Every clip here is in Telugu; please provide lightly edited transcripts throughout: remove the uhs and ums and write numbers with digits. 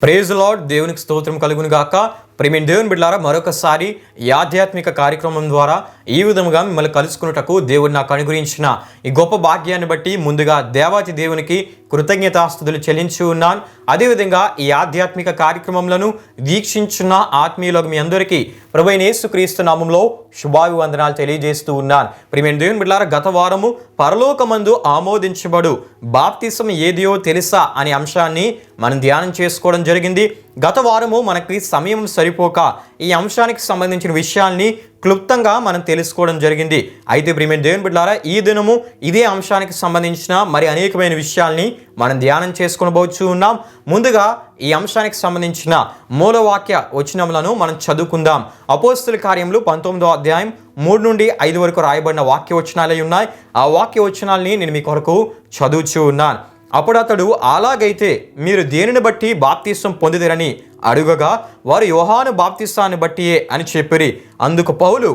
Praise lord. దేవునికి స్తోత్రం కలుగును గాక. ప్రియమైన దేవుని బిడ్డలారా, మరొకసారి ఈ ఆధ్యాత్మిక కార్యక్రమం ద్వారా ఈ విధముగా మిమ్మల్ని కలుసుకున్నటకు దేవుడు నాకు అనుగ్రహించిన ఈ గొప్ప భాగ్యాన్ని బట్టి ముందుగా దేవాతి దేవునికి కృతజ్ఞతాస్తుతులు చెల్లించి ఉన్నాను. అదేవిధంగా ఈ ఆధ్యాత్మిక కార్యక్రమంలో వీక్షించున్న ఆత్మీయులకు మీ అందరికీ ప్రభువైన యేసుక్రీస్తు నామములో శుభాభివందనాలు తెలియజేస్తూ ఉన్నాను. ప్రియమైన దేవుని బిడ్డలారా, గత వారము పరలోకమందు ఆమోదించబడు బాప్తిసం ఏదియో తెలుసా అనే అంశాన్ని మనం ధ్యానం చేసుకోవడం జరిగింది. గత వారము మనకి సమయం సరిపోక ఈ అంశానికి సంబంధించిన విషయాల్ని క్లుప్తంగా మనం తెలుసుకోవడం జరిగింది. అయితే ప్రియమైన దేవుని బిడ్డలారా, ఈ దినము ఇదే అంశానికి సంబంధించిన మరి అనేకమైన విషయాల్ని మనం ధ్యానం చేసుకొనబోచు ఉన్నాం. ముందుగా ఈ అంశానికి సంబంధించిన మూలవాక్య వచనములను మనం చదువుకుందాం. అపోస్తలుల కార్యములు 19వ అధ్యాయం 3 నుండి 5 వరకు రాయబడిన వాక్య వచనాలే ఉన్నాయి. ఆ వాక్య వచనాల్ని నేను మీ కొరకు చదువుచూ ఉన్నాను. అప్పుడు అతడు, అలాగైతే మీరు దేనిని బట్టి బాప్తిసం పొందిదరని అడుగగా వారు యోహాను బాప్తిసాన్ని బట్టియే అని చెప్పిరి. అందుకు పౌలు,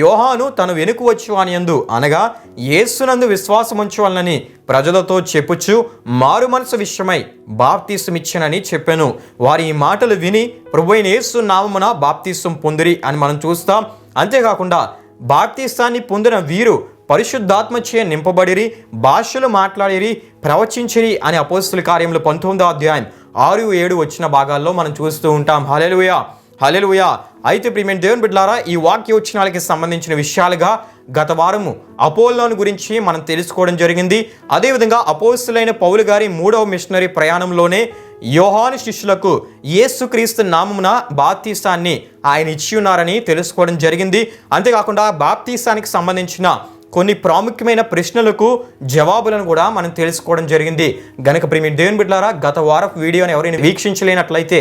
యోహాను తను వెనుక వచ్చువానియందు అనగా యేసునందు విశ్వాసముంచవలనని ప్రజలతో చెప్పుచు మారు మనసు విషయమై బాప్తిసమిచ్చనని చెప్పాను. వారి ఈ మాటలు విని ప్రభువైన యేసు నామమున బాప్తిసం పొందిరి అని మనం చూస్తాం. అంతేకాకుండా బాప్తిసాన్ని పొందిన వీరు పరిశుద్ధాత్మచే నింపబడిరి, భాషలు మాట్లాడిరి, ప్రవచించిరి అని అపోస్తలుల కార్యములు 19వ అధ్యాయం 6-7 వచ్చిన భాగాల్లో మనం చూస్తూ ఉంటాం. హల్లెలూయా, హల్లెలూయా. అయితే ప్రియమైన దేవుని బిడ్డలారా, ఈ వాక్య వచనాలకి సంబంధించిన విషయాలుగా గత వారము అపోల్లోను గురించి మనం తెలుసుకోవడం జరిగింది. అదేవిధంగా అపోస్తలులైన పౌలు గారి 3వ మిషనరీ ప్రయాణంలోనే యోహాను శిష్యులకు యేసుక్రీస్తు నామమున బాప్తిసాన్ని ఆయన ఇచ్చి ఉన్నారని తెలుసుకోవడం జరిగింది. అంతేకాకుండా బాప్తిసానికి సంబంధించిన కొన్ని ప్రాముఖ్యమైన ప్రశ్నలకు జవాబులను కూడా మనం తెలుసుకోవడం జరిగింది. గనుక ప్రియమైన దేవుని బిడ్డలారా, గత వారపు వీడియోని ఎవరైనా వీక్షించలేనట్లయితే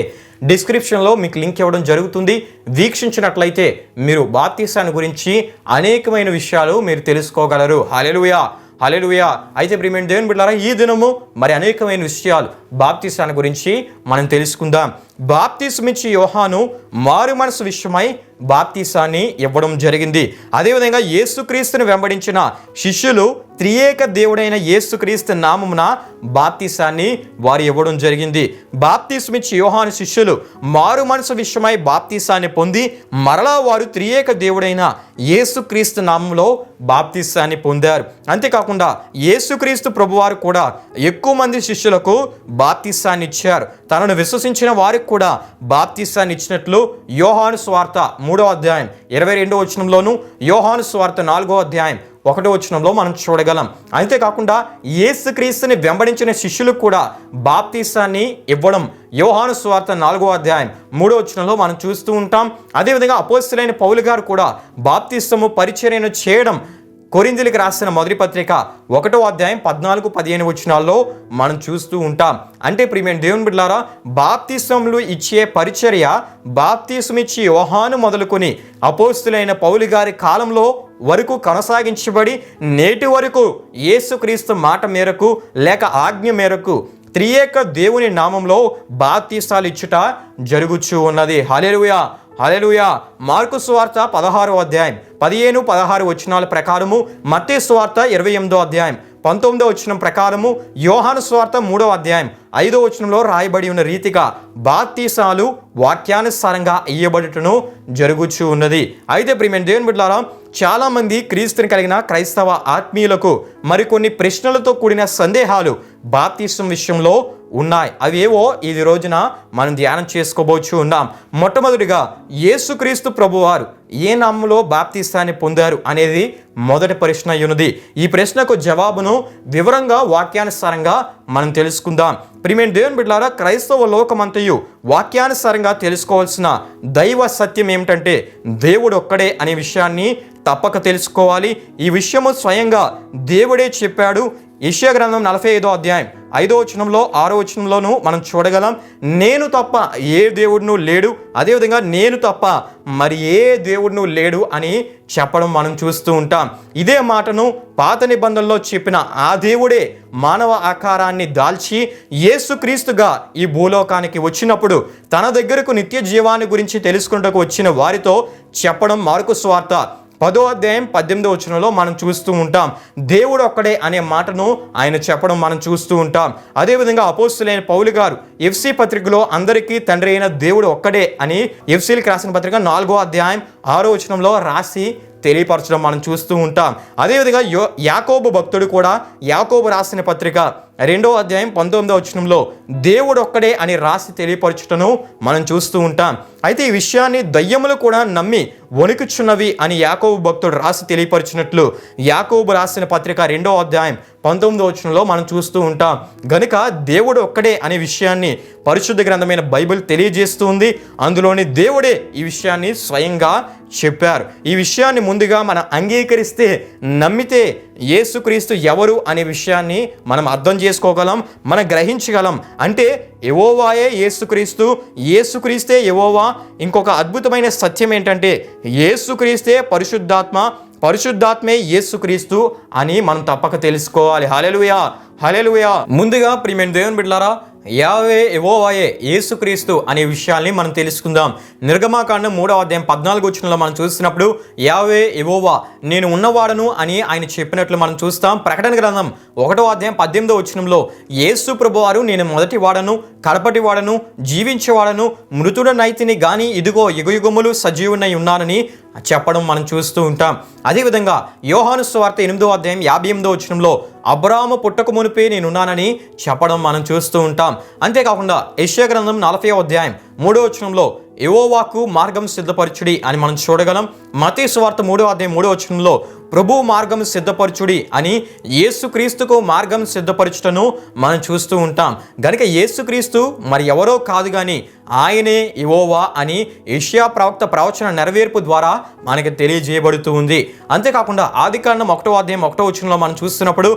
డిస్క్రిప్షన్లో మీకు లింక్ ఇవ్వడం జరుగుతుంది. వీక్షించినట్లయితే మీరు బాప్తిసాన్ని గురించి అనేకమైన విషయాలు మీరు తెలుసుకోగలరు. హల్లెలూయా, హల్లెలూయా. అయితే ప్రియమైన దేవుని బిడ్డలారా, ఈ దినము మరి అనేకమైన విషయాలు బాప్తిసాన్ని గురించి మనం తెలుసుకుందాం. బాప్తిసమిచ్చి యోహాను మారు మనసు విషయమై బాప్తిసాన్ని ఇవ్వడం జరిగింది. అదేవిధంగా యేసుక్రీస్తుని వెంబడించిన శిష్యులు త్రియేక దేవుడైన యేసుక్రీస్తు నామమున బాప్తిసాన్ని వారు ఇవ్వడం జరిగింది. బాప్తిసమిచ్చి యోహాను శిష్యులు మారు మనసు విషయమై బాప్తిసాన్ని పొంది మరలా వారు త్రియేక దేవుడైన యేసుక్రీస్తు నామంలో బాప్తిసాన్ని పొందారు. అంతేకాకుండా యేసుక్రీస్తు ప్రభువారు కూడా ఎక్కువ మంది శిష్యులకు బాప్తిసాన్ని ఇచ్చారు. తనను విశ్వసించిన వారికి కూడా బాప్తిసాన్ని ఇచ్చినట్లు యోహాను సువార్త 3వ అధ్యాయం 22వ వచనంలోను, యోహాను సువార్త 4వ అధ్యాయం 1వ వచనంలో మనం చూడగలం. అంతేకాకుండా యేసుక్రీస్తుని వెంబడించిన శిష్యులకు కూడా బాప్తిసాన్ని ఇవ్వడం యోహాను సువార్త 4వ అధ్యాయం 3వ వచనంలో మనం చూస్తూ ఉంటాం. అదేవిధంగా అపోస్తలులైన పౌలు గారు కూడా బాప్తిసము పరిచర్యను చేయడం కొరింథీయులకు రాసిన మొదటి పత్రిక 1వ అధ్యాయం 14-15 వచనాల్లో మనం చూస్తూ ఉంటాం. అంటే ప్రియమైన దేవుని బిడ్డలారా, బాప్తిసములు ఇచ్చే పరిచర్య బాప్తిసమిచ్చి యోహాను మొదలుకొని అపోస్తలులైన పౌలు గారి కాలంలో వరకు కొనసాగించబడి నేటి వరకు యేసుక్రీస్తు మాట మేరకు లేక ఆజ్ఞ మేరకు త్రియేక దేవుని నామంలో బాప్తిసాలు ఇచ్చుట జరుగుచూ ఉన్నది. హల్లెలూయా, హల్లెలూయా. మార్కు సువార్త 16వ అధ్యాయం 15-16 వచనాల ప్రకారము, మత్తయి సువార్త 28వ అధ్యాయం 19వ వచనం ప్రకారము, యోహాను సువార్త 3వ అధ్యాయం 5వ వచనంలో రాయబడి ఉన్న రీతిగా బాప్తిసాలు వాక్యానుసారంగా ఇయ్యబడుటను జరుగుచూ ఉన్నది. అయితే ప్రియమైన దేవుని బిడ్డలారా, చాలా మంది క్రీస్తుని కలిగిన క్రైస్తవ ఆత్మీయులకు మరికొన్ని ప్రశ్నలతో కూడిన సందేహాలు బాప్తిసం విషయంలో ఉన్నాయి. అవి ఏవో ఈ రోజున మనం ధ్యానం చేసుకోబోచు ఉన్నాం. మొట్టమొదటిగా యేసుక్రీస్తు ప్రభువారు ఏ నామములో బాప్తిసాన్ని పొందారు అనేది మొదటి ప్రశ్న ఉన్నది. ఈ ప్రశ్నకు జవాబును వివరంగా వాక్యానుసారంగా మనం తెలుసుకుందాం. ప్రియమైన దేవుని బిడ్డలారా, క్రైస్తవ లోకమంతయు వాక్యానుసారంగా తెలుసుకోవాల్సిన దైవ సత్యం ఏమిటంటే దేవుడు ఒక్కడే అనే విషయాన్ని తప్పక తెలుసుకోవాలి. ఈ విషయము స్వయంగా దేవుడే చెప్పాడు. యెషయా గ్రంథం 45వ అధ్యాయం 5వ వచనంలో 6వ వచనంలోనూ మనం చూడగలం. నేను తప్ప ఏ దేవుడును లేడు, అదేవిధంగా నేను తప్ప మరి ఏ దేవుడును లేడు అని చెప్పడం మనం చూస్తూ ఉంటాం. ఇదే మాటను పాత నిబంధనలో చెప్పిన ఆ దేవుడే మానవ ఆకారాన్ని దాల్చి యేసుక్రీస్తుగా ఈ భూలోకానికి వచ్చినప్పుడు తన దగ్గరకు నిత్య జీవాన్ని గురించి తెలుసుకుంటూ వచ్చిన వారితో చెప్పడం మార్కు సువార్త 10వ అధ్యాయం 18వ వచనంలో మనం చూస్తూ ఉంటాం. దేవుడు ఒక్కడే అనే మాటను ఆయన చెప్పడం మనం చూస్తూ ఉంటాం. అదేవిధంగా అపోస్తులైన పౌలు గారు ఎఫ్సీ పత్రికలో అందరికీ తండ్రి అయిన దేవుడు ఒక్కడే అని ఎఫ్సీలకు రాసిన పత్రిక 4వ అధ్యాయం 6వ వచనంలో రాసి తెలియపరచడం మనం చూస్తూ ఉంటాం. అదేవిధంగా యాకోబు భక్తుడు కూడా యాకోబు రాసిన పత్రిక 2వ అధ్యాయం 19వ వచనంలో దేవుడు ఒక్కడే అని రాసి తెలియపరచటను మనం చూస్తూ ఉంటాం. అయితే ఈ విషయాన్ని దయ్యములు కూడా నమ్మి వణుకుచున్నవి అని యాకోబు భక్తుడు రాసి తెలియపరిచినట్లు యాకోబు రాసిన పత్రిక 2వ అధ్యాయం 19వ వచనంలో మనం చూస్తూ ఉంటాం. గనుక దేవుడు ఒక్కడే అనే విషయాన్ని పరిశుద్ధ గ్రంథమైన బైబిల్ తెలియజేస్తూ ఉంది. అందులోని దేవుడే ఈ విషయాన్ని స్వయంగా చెప్పారు. ఈ విషయాన్ని ముందుగా మనం అంగీకరిస్తే, నమ్మితే యేసుక్రీస్తు ఎవరు అనే విషయాన్ని మనం అర్థం చేసుకోగలం, మనం గ్రహించగలం. అంటే యెహోవాయే యేసుక్రీస్తు, యేసుక్రీస్తే యెహోవా. ఇంకొక అద్భుతమైన సత్యం ఏంటంటే యేసుక్రీస్తే పరిశుద్ధాత్మ, పరిశుద్ధాత్మే యేసుక్రీస్తు అని మనం తప్పక తెలుసుకోవాలి. హల్లెలూయా, హల్లెలూయా. ముందుగా ప్రియమైన దేవుని బిడ్డలారా, యావే యెహోవాయే యేసుక్రీస్తు అనే విషయాల్ని మనం తెలుసుకుందాం. నిర్గమాకాండం 3వ అధ్యాయం 14వ వచనంలో మనం చూసినప్పుడు యావే యెహోవా నేను ఉన్నవాడను అని ఆయన చెప్పినట్లు మనం చూస్తాం. ప్రకటన గ్రంథం 1వ అధ్యాయం 18వ వచనంలో యేసు ప్రభువారు నేను మొదటి వాడను, కడపటి వాడను, జీవించేవాడను, మృతుడనైతిని గాని ఇదిగో యుగయుగములు సజీవునై ఉన్నానని చెప్పడం మనం చూస్తూ ఉంటాం. అదేవిధంగా యోహాను సువార్త 8వ అధ్యాయం 58వ వచనంలో అబ్రాహాము పుట్టక మునిపే నేనున్నానని చెప్పడం మనం చూస్తూ ఉంటాం. అంతేకాకుండా యెషయా గ్రంథం 40వ అధ్యాయం 3వ వచనంలో యెహోవాకు మార్గం సిద్ధపరచుడి అని మనం చూడగలం. మత్తయి సువార్త 3వ అధ్యాయం 3వ వచనంలో ప్రభు మార్గం సిద్ధపరచుడి అని యేసుక్రీస్తుకు మార్గం సిద్ధపరచుటను మనం చూస్తూ ఉంటాం. గనుక యేసుక్రీస్తు మరి ఎవరో కాదు కానీ ఆయనే యెహోవా అని యెషయా ప్రవక్త ప్రవచన నెరవేర్పు ద్వారా మనకి తెలియజేయబడుతూ ఉంది. అంతేకాకుండా ఆదికాండం 1వ అధ్యాయం 1వ వచనంలో మనం చూస్తున్నప్పుడు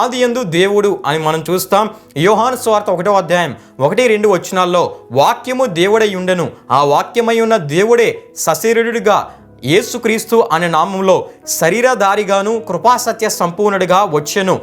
ఆదియందు దేవుడు అని మనం చూస్తాం. యోహాను సువార్త 1వ అధ్యాయం 1-2 వచనాల్లో వాక్యము దేవుడై ఉండెను, ఆ వాక్యమై ఉన్న దేవుడే సశరీరుడిగా యేసుక్రీస్తు అనే నామంలో శరీరధారిగాను కృపాసత్య సంపూర్ణుడిగా వచ్చెను.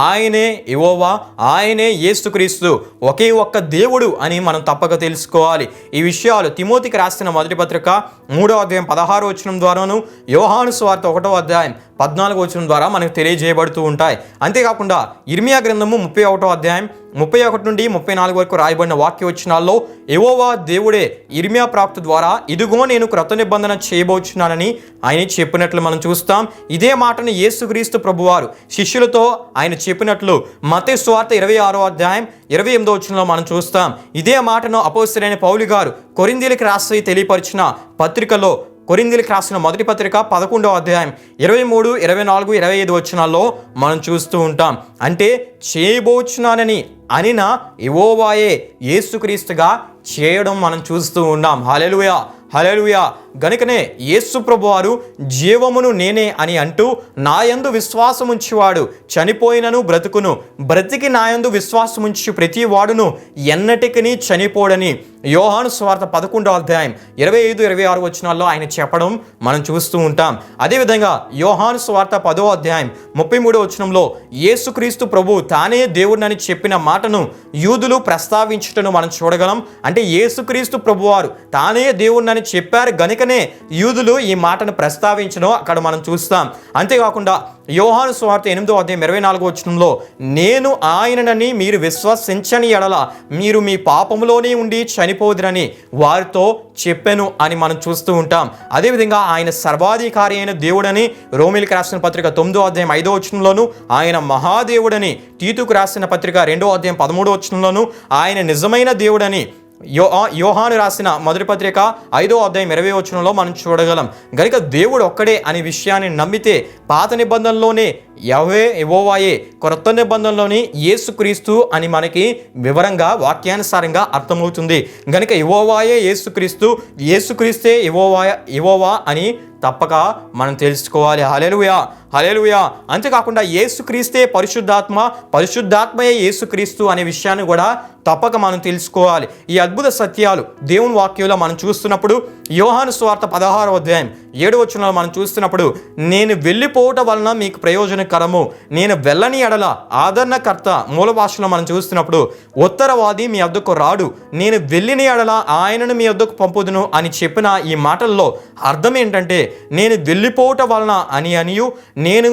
ఆయనే యెహోవా, ఆయనే యేసుక్రీస్తు, ఒకే ఒక్క దేవుడు అని మనం తప్పక తెలుసుకోవాలి. ఈ విషయాలు తిమోతికి రాసిన మొదటి పత్రిక 3వ అధ్యాయం 16వ వచనం ద్వారాను, యోహాను సువార్త 1వ అధ్యాయం 14వ వచనం ద్వారా మనకు తెలియజేయబడుతూ ఉంటాయి. అంతేకాకుండా ఇర్మియా గ్రంథము 31వ అధ్యాయం 31 నుండి 34 వరకు రాయబడిన వాక్య వచనాల్లో యెహోవా దేవుడే ఇర్మియా ప్రవక్త ద్వారా ఇదిగో నేను క్రొత్త నిబంధన చేయబోచున్నానని ఆయన చెప్పినట్లు మనం చూస్తాం. ఇదే మాటను యేసుక్రీస్తు ప్రభువారు శిష్యులతో ఆయన చెప్పినట్లు మత్తయి సువార్త 26వ అధ్యాయం 28వ వచనంలో మనం చూస్తాం. ఇదే మాటను అపోస్తలుడైన పౌలు గారు కొరింథీయులకు రాసి తెలియపరిచిన పత్రికలో కొరింథీయులకు రాసిన మొదటి పత్రిక 11వ అధ్యాయం 23, 24, 25 వచనాల్లో మనం చూస్తూ ఉంటాం. అంటే చేయబోచున్నానని అనిన యెహోవాయే యేసుక్రీస్తుగా చేయడం మనం చూస్తూ ఉన్నాం. హల్లెలూయా, హల్లెలూయా. గనుకనే యేసు ప్రభువారు జీవమును నేనే అని అంటూ నాయందు విశ్వాసముంచువాడు చనిపోయినను బ్రతుకును, బ్రతికి నాయందు విశ్వాసముంచు ప్రతి వాడును ఎన్నటికీ చనిపోడని యోహాను సువార్త 11వ అధ్యాయం 25, 26 వచనాల్లో ఆయన చెప్పడం మనం చూస్తూ ఉంటాం. అదేవిధంగా యోహాను సువార్త 10వ అధ్యాయం 33వ వచనంలో యేసుక్రీస్తు ప్రభు తానే దేవుడినని చెప్పిన మాటను యూదులు ప్రస్తావించుటను మనం చూడగలం. అంటే యేసుక్రీస్తు ప్రభువారు తానే దేవుడినని చెప్పారు గనుకనే యూదులు ఈ మాటను ప్రస్తావించడం అక్కడ మనం చూస్తాం. అంతేకాకుండా యోహాను సువార్త 8వ అధ్యాయం 24వ వచనంలో నేను ఆయననని మీరు విశ్వసించని ఎడల మీరు మీ పాపములోనే ఉండి చనిపోదురని వారితో చెప్పెను అని మనం చూస్తూ ఉంటాం. అదేవిధంగా ఆయన సర్వాధికారి అయిన దేవుడని రోమీయులకు రాసిన పత్రిక 9వ అధ్యాయం 5వ వచనంలోను, ఆయన మహాదేవుడని తీతుకు రాసిన పత్రిక 2వ అధ్యాయం 13వ వచనంలోను, ఆయన నిజమైన దేవుడని యోహాను రాసిన మొదటి పత్రిక 5వ అధ్యాయం 20వ వచనంలో మనం చూడగలం. గనుక దేవుడు ఒక్కడే అనే విషయాన్ని నమ్మితే పాత నిబంధనలోనే యెహోవాయే, కొత్త నిబంధనలోని యేసుక్రీస్తు అని మనకి వివరంగా వాక్యానుసారంగా అర్థమవుతుంది. గనుక యెహోవాయే యేసుక్రీస్తు, యేసుక్రీస్తే యెహోవా అని తప్పక మనం తెలుసుకోవాలి. హల్లెలూయా, హల్లెలూయా. అంతేకాకుండా యేసుక్రీస్తే పరిశుద్ధాత్మ, పరిశుద్ధాత్మయే యేసుక్రీస్తు అనే విషయాన్ని కూడా తప్పక మనం తెలుసుకోవాలి. ఈ అద్భుత సత్యాలు దేవుని వాక్యంలో మనం చూస్తున్నప్పుడు యోహాను సువార్త 16వ అధ్యాయం 7వ వచనంలో మనం చూస్తున్నప్పుడు, నేను వెళ్ళిపోవటం వలన మీకు ప్రయోజనకరము, నేను వెళ్ళని ఎడల ఆదరణకర్త, మూల భాషలో మనం చూస్తున్నప్పుడు ఉత్తరవాది మీ వద్దకు రాడు, నేను వెళ్ళిన ఎడల ఆయనను మీ వద్దకు పంపుదును అని చెప్పిన ఈ మాటల్లో అర్థం ఏంటంటే, నేను వెళ్ళిపోవటం వలన అనియు, నేను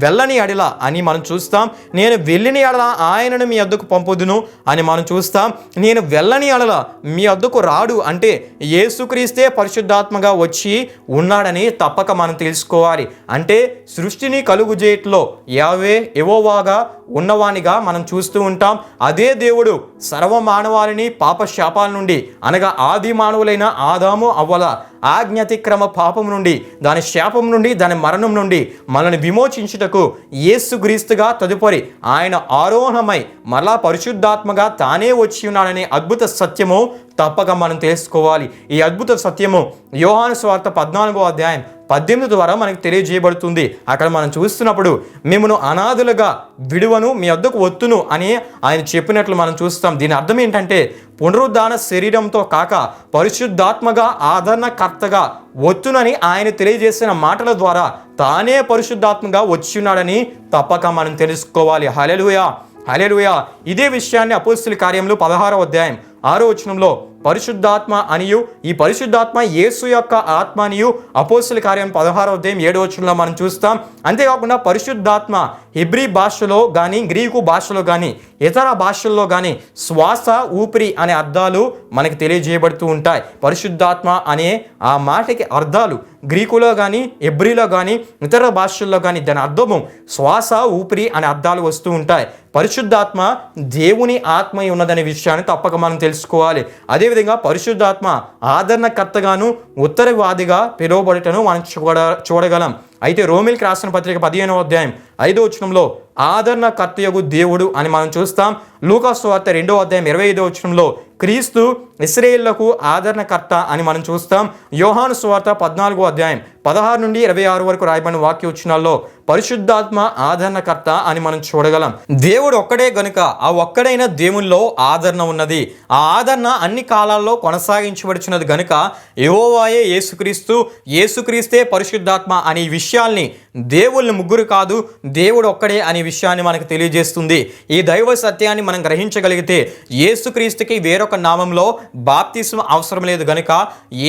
వెళ్ళని ఎడల అని మనం చూస్తాం, నేను వెళ్ళిన ఎడల ఆయనను మీ వద్దకు పంపుదును అని మనం చూస్తాం, నేను వెళ్ళని ఎడల మీ వద్దకు రాడు అంటే యేసుక్రీస్తే పరిశుద్ధాత్మగా వచ్చి ఉన్నాడని తప్పక మనం తెలుసుకోవాలి. అంటే సృష్టిని కలుగుజేయట్లో యెహోవాగా ఉన్నవానిగా మనం చూస్తూ ఉంటాం. అదే దేవుడు సర్వ మానవాళిని పాప శాపాల నుండి, అనగా ఆది మానవులైన ఆదాము అవ్వల ఆజ్ఞాతిక్రమ పాపం నుండి, దాని శాపం నుండి, దాని మరణం నుండి మనల్ని విమోచించుటకు యేసుక్రీస్తుగా తదుపరి ఆయన ఆరోహణమై మరలా పరిశుద్ధాత్మగా తానే వచ్చి ఉన్నాడనే అద్భుత సత్యము తప్పక మనం తెలుసుకోవాలి. ఈ అద్భుత సత్యము యోహాను సువార్త 14వ అధ్యాయం 18 ద్వారా మనకు తెలియజేయబడుతుంది. అక్కడ మనం చూస్తున్నప్పుడు, మిమ్మను అనాథులుగా విడువను, మీ వద్దకు వత్తును అని ఆయన చెప్పినట్లు మనం చూస్తాం. దీని అర్థం ఏంటంటే, పునరుద్ధాన శరీరంతో కాక పరిశుద్ధాత్మగా ఆదరణకర్తగా వత్తునని ఆయన తెలియజేసిన మాటల ద్వారా తానే పరిశుద్ధాత్మగా వచ్చి ఉన్నాడని తప్పక మనం తెలుసుకోవాలి. హల్లెలూయా, హల్లెలూయా. ఇదే విషయాన్ని అపోస్తలుల కార్యములు 16వ అధ్యాయం 6వ వచనంలో పరిశుద్ధాత్మ అనియు, ఈ పరిశుద్ధాత్మ యేసు యొక్క ఆత్మ అనియు అపోస్తలుల కార్యం 16వ అధ్యాయం 7వ వచనంలో మనం చూస్తాం. అంతేకాకుండా పరిశుద్ధాత్మ హెబ్రీ భాషలో కానీ, గ్రీకు భాషలో కానీ, ఇతర భాషల్లో కానీ శ్వాస, ఊపిరి అనే అర్థాలు మనకి తెలియజేయబడుతూ ఉంటాయి. పరిశుద్ధాత్మ అనే ఆ మాటకి అర్థాలు గ్రీకులో కానీ, హెబ్రీలో కానీ, ఇతర భాషల్లో కానీ దాని అర్థము శ్వాస, ఊపిరి అనే అర్థాలు వస్తూ ఉంటాయి. పరిశుద్ధాత్మ దేవుని ఆత్మ ఉన్నదనే విషయాన్ని తప్పక మనం తెలుసుకోవాలి. అదేవిధంగా పరిశుద్ధాత్మ ఆదరణకర్తగాను ఉత్తరవాదిగా పిలువబడటను మనం చూడగలం. అయితే రోమిల్కి రాసిన పత్రిక 15వ అధ్యాయం 5వ వచనంలో ఆదరణకర్తయగు దేవుడు అని మనం చూస్తాం. లూకా సువార్త 2వ అధ్యాయం 25వ వచనంలో క్రీస్తు ఇశ్రాయేలులకు ఆదరణకర్త అని మనం చూస్తాం. యోహాను సువార్త 14వ అధ్యాయం 16 నుండి 26 వరకు రాయబడిన వాక్య వచనాల్లో పరిశుద్ధాత్మ ఆదరణకర్త అని మనం చూడగలం. దేవుడు ఒక్కడే గనుక ఆ ఒక్కడైన దేవునిలో ఆదరణ ఉన్నది. ఆ ఆదరణ అన్ని కాలాల్లో కొనసాగించబడుచున్నది గనుక యెహోవాయే యేసుక్రీస్తు, యేసుక్రీస్తే పరిశుద్ధాత్మ అనే విషయాల్ని దేవుళ్ళు ముగ్గురు కాదు, దేవుడు ఒక్కడే అనే విషయాన్ని మనకు తెలియజేస్తుంది. ఈ దైవ సత్యాన్ని మనం గ్రహించగలిగితే యేసుక్రీస్తుకి వేరొక నామంలో బాప్తిస్మం అవసరం లేదు గనుక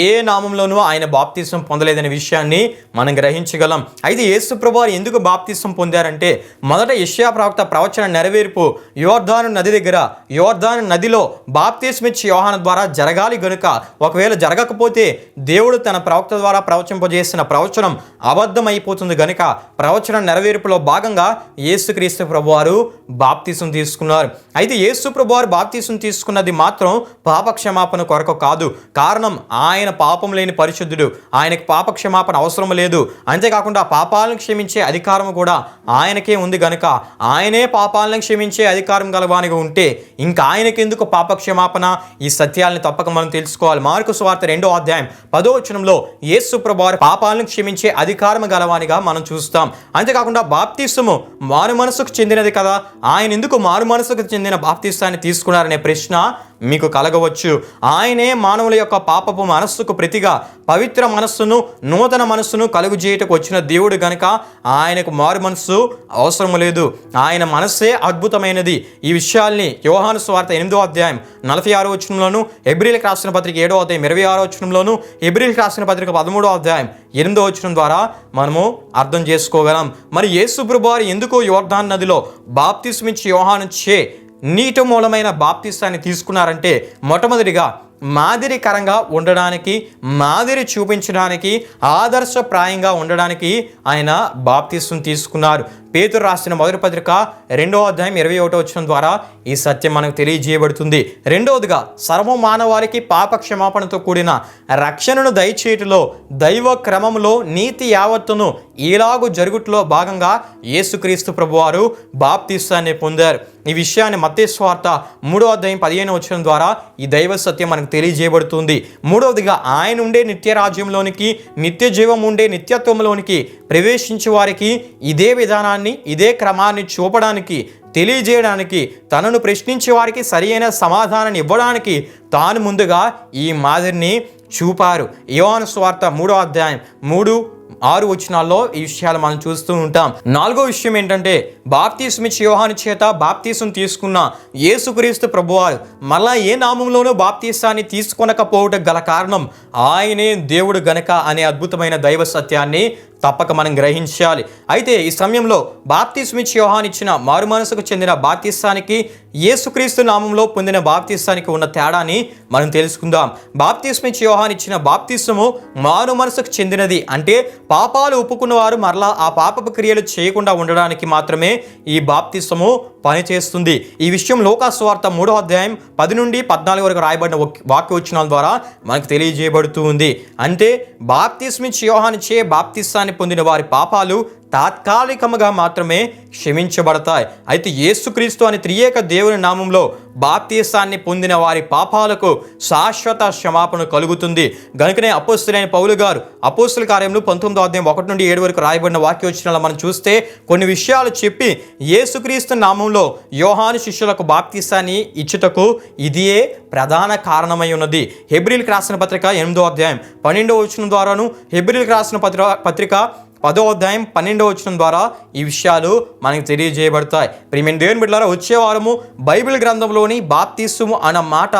ఏ నామంలోనూ ఆయన బాప్తిస్మం పొందలేదనే విషయాన్ని మనం గ్రహించగలం. అయితే యేసు ప్రభువారు ఎందుకు బాప్తిస్మం పొందారంటే, మొదట యెషయా ప్రవక్త ప్రవచన నెరవేర్పు యోర్దాను నది దగ్గర, యోర్దాను నదిలో బాప్తిస్మం ఇచ్చి యోహాను ద్వారా జరగాలి గనుక, ఒకవేళ జరగకపోతే దేవుడు తన ప్రవక్త ద్వారా ప్రవచింపజేసిన ప్రవచనం అబద్ధమైపోతుంది గనుక ప్రవచన నెరవేర్పులో భాగంగా యేసుక్రీస్తు ప్రభువారు బాప్తిస్మం తీసుకున్నారు. అయితే యేసు ప్రభువారు బాప్తిస్మం తీసుకున్నది మాత్రం పాప క్షమాపణ కొరకు కాదు. కారణం, ఆయన పాపం లేని పరిశుద్ధుడు, ఆయనకు పాప క్షమాపణ అవసరం లేదు. అంతేకాకుండా పాపాలను క్షమించే అధికారం కూడా ఆయనకే ఉంది గనుక ఆయనే పాపాలను క్షమించే అధికారం గలవానిగా ఉంటే ఇంకా ఆయనకెందుకు పాప క్షమాపణ? ఈ సత్యాలను తప్పక మనం తెలుసుకోవాలి. మార్కు సువార్త 2వ అధ్యాయం 10వ వచనంలో యేసు ప్రభువారు పాపాలను క్షమించే అధికారం గలవానిగా మనం చూస్తాం. అంతేకాకుండా బాప్తిస్మము మారు మనసుకు చెందినది కదా, ఆయన ఎందుకు మారు మనసుకు చెందిన బాప్తిస్మాన్ని తీసుకున్నారనే ప్రశ్న మీకు కలగవచ్చు. ఆయనే మానవుల యొక్క పాపపు మనస్సుకు ప్రతిగా పవిత్ర మనస్సును, నూతన మనస్సును కలుగు చేయటకు వచ్చిన దేవుడు గనుక ఆయనకు మారు మనస్సు అవసరం లేదు. ఆయన మనస్సే అద్భుతమైనది. ఈ విషయాల్ని యోహాను సువార్త 8వ అధ్యాయం 46వ వచనంలోను, హెబ్రీయులకు రాసిన పత్రిక 7వ అధ్యాయం 26వ వచనంలోను, హెబ్రీయులకు రాసిన పత్రిక 13వ అధ్యాయం 8వ వచనం ద్వారా మనము అర్థం చేసుకోగలం. మరి యేసు ప్రభువారు ఎందుకు యోర్దాను నదిలో బాప్తిస్మం ఇచ్చి యోహాను చే నీటి మూలమైన బాప్తిస్మాన్ని తీసుకున్నారంటే, మొట్టమొదటిగా మాదిరికరంగా ఉండడానికి, మాదిరి చూపించడానికి, ఆదర్శప్రాయంగా ఉండడానికి ఆయన బాప్తిస్మం తీసుకున్నారు. పేతురు రాసిన మొదటి పత్రిక 2వ అధ్యాయం 21వ వచనం ద్వారా ఈ సత్యం మనకు తెలియజేయబడుతుంది. రెండవదిగా సర్వ మానవాళికి పాప క్షమాపణతో కూడిన రక్షణను దయచేయటలో దైవ క్రమంలో నీతి యావత్తును ఇలాగు జరుగుట్లో భాగంగా యేసుక్రీస్తు ప్రభువారు బాప్తిస్మాన్ని పొందారు. ఈ విషయాన్ని మత్తయి సువార్త 3వ అధ్యాయం 15వ వచనం ద్వారా ఈ దైవ సత్యం మనకు తెలియజేయబడుతుంది. మూడవదిగా ఆయన ఉండే నిత్య రాజ్యంలోనికి, నిత్య జీవం ఉండే నిత్యత్వంలోనికి ప్రవేశించే వారికి ఇదే విధానాన్ని, ఇదే క్రమాన్ని చూపడానికి, తెలియజేయడానికి, తనను ప్రశ్నించే వారికి సరియైన సమాధానాన్ని ఇవ్వడానికి తాను ముందుగా ఈ మాదిరిని చూపారు. యోహాను సువార్త 3వ అధ్యాయం 3-6 వచనాల్లో ఈ విషయాలు మనం చూస్తూ ఉంటాం. 4వ విషయం ఏంటంటే బాప్తిస్మిచ్చి యోహాను చేత బాప్తీసం తీసుకున్న యేసుక్రీస్తు ప్రభువారు మళ్ళా ఏ నామంలోనూ బాప్తీసాన్ని తీసుకొనకపోవటం గల కారణం ఆయనే దేవుడు గనక అనే అద్భుతమైన దైవ సత్యాన్ని తప్పక మనం గ్రహించాలి. అయితే ఈ సమయంలో బాప్తిస్మిచ్చి యోహాను ఇచ్చిన మారు మనసుకు చెందిన బాప్తిసానికి యేసుక్రీస్తు నామంలో పొందిన బాప్తిసానికి ఉన్న తేడాని మనం తెలుసుకుందాం. బాప్తిస్మిచ్చి యోహాను ఇచ్చిన బాప్తిసము మారు మనసుకు చెందినది, అంటే పాపాలు ఒప్పుకున్న వారు మరలా ఆ పాపపు క్రియలు చేయకుండా ఉండడానికి మాత్రమే ఈ బాప్తిసము పనిచేస్తుంది. ఈ విషయం లూకాసు వార్త 3వ అధ్యాయం 10-14 వరకు రాయబడిన వాక్యవచనాల ద్వారా మనకు తెలియజేయబడుతూ ఉంది. అంటే బాప్తిస్మిచ్చి యోహాను చే బాప్తిసాన్ని పొందిన వారి పాపాలు తాత్కాలికముగా మాత్రమే క్షమించబడతాయి. అయితే యేసుక్రీస్తు అని త్రియేక దేవుని నామంలో బాప్తీసాన్ని పొందిన వారి పాపాలకు శాశ్వత క్షమాపణ కలుగుతుంది. గనుకనే అపోస్తలుడైన పౌలు గారు అపోస్తల కార్యములు 19వ అధ్యాయం 1-7 వరకు రాయబడిన వాక్యవచనాలను మనం చూస్తే కొన్ని విషయాలు చెప్పి యేసుక్రీస్తు నామంలో యోహాను శిష్యులకు బాప్తీసాన్ని ఇచ్చుటకు ఇదియే ప్రధాన కారణమై ఉన్నది. హెబ్రీయులకు రాసిన పత్రిక 8వ అధ్యాయం 12వ వచనం ద్వారాను, హెబ్రీయులకు రాసిన పత్రిక 10వ అధ్యాయం 12వ వచనం ద్వారా ఈ విషయాలు మనకు తెలియజేయబడతాయి. ప్రియమైన దేవుని బిడ్డలారా, వచ్చే వారము బైబిల్ గ్రంథంలోని బాప్తిస్ము అన్న మాట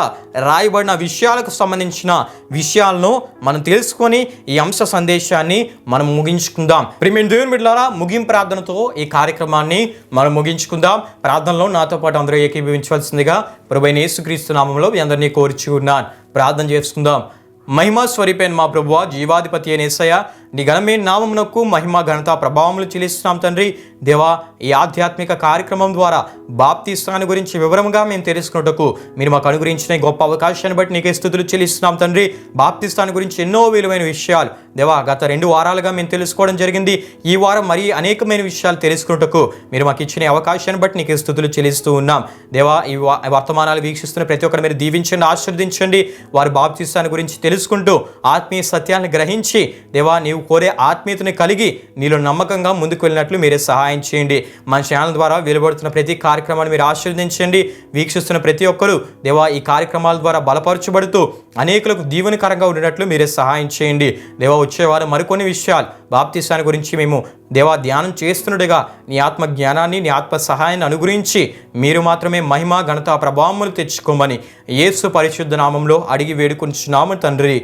రాయబడిన విషయాలకు సంబంధించిన విషయాలను మనం తెలుసుకొని ఈ అంశ సందేశాన్ని మనం ముగించుకుందాం. ప్రియమైన దేవుని బిడ్డలారా, ముగింపు ప్రార్థనతో ఈ కార్యక్రమాన్ని మనం ముగించుకుందాం. ప్రార్థనలో నాతో పాటు అందరూ ఏకీభవించవలసిందిగా ప్రభువైన యేసుక్రీస్తు నామములో మీ అందరినీ కోరుచు ఉన్నాను. ప్రార్థన చేసుకుందాం. మహిమా స్వరూపైన మా ప్రభువా, జీవాధిపతి అయిన యేసయ్య, నీ ఘనమైన నామమునకు మహిమ ఘనత ప్రభావములు చెల్లిస్తున్నాం తండ్రి. దేవా, ఈ ఆధ్యాత్మిక కార్యక్రమం ద్వారా బాప్తిస్మాన్ని గురించి వివరంగా మేము తెలుసుకున్నట్టుకు మీరు మాకు అనుగ్రహించిన గొప్ప అవకాశాన్ని బట్టి నీకే స్తుతులు చెల్లిస్తున్నాం తండ్రి. బాప్తిస్మాన్ని గురించి ఎన్నో విలువైన విషయాలు దేవా గత 2 వారాలుగా మేము తెలుసుకోవడం జరిగింది. ఈ వారం మరీ అనేకమైన విషయాలు తెలుసుకున్నట్టుకు మీరు మాకు ఇచ్చిన అవకాశాన్ని బట్టి నీకే స్తుతులు చెల్లిస్తూ ఉన్నాం. దేవా, ఈ వర్తమానాలు వీక్షిస్తున్న ప్రతి ఒక్కరు మీరు దీవించండి, ఆశీర్వదించండి. వారి బాప్తిస్మాన్ని గురించి తెలుసుకుంటూ ఆత్మీయ సత్యాన్ని గ్రహించి దేవా నీవు కోరే ఆత్మీయతని కలిగి నీలో నమ్మకంగా ముందుకు వెళ్ళినట్లు మీరే సహాయం చేయండి. మన ఛానల్ ద్వారా వెలువడుతున్న ప్రతి కార్యక్రమాన్ని మీరు ఆశీర్వదించండి. వీక్షిస్తున్న ప్రతి ఒక్కరూ దేవా ఈ కార్యక్రమాల ద్వారా బలపరచబడుతూ అనేకులకు దీవెనకరంగా ఉండేటట్లు మీరే సహాయం చేయండి. దేవా, వచ్చేవారు మరికొన్ని విషయాలు బాప్తిస్మాన్ని గురించి మేము దేవా ధ్యానం చేస్తున్నట్టుగా నీ ఆత్మ జ్ఞానాన్ని, నీ ఆత్మ సహాయాన్ని అనుగ్రహించి మీరు మాత్రమే మహిమ ఘనత ప్రభావములు తెచ్చుకోమని యేసు పరిశుద్ధ నామంలో అడిగి వేడుకుంటున్నాము తండ్రి.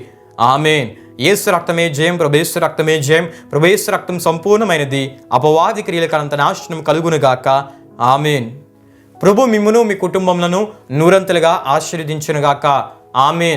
ఆమేన్. యేసు రక్తమే జయం, ప్రభేసు రక్తమే జయం. ప్రభేసు రక్తం సంపూర్ణమైనది, అపవాది క్రియలకు అంత నాశనం కలుగునుగాక. ఆమేన్. ప్రభు మిమ్మును మీ కుటుంబములను నూరంతలుగా ఆశీర్వదించునుగాక. ఆమేన్.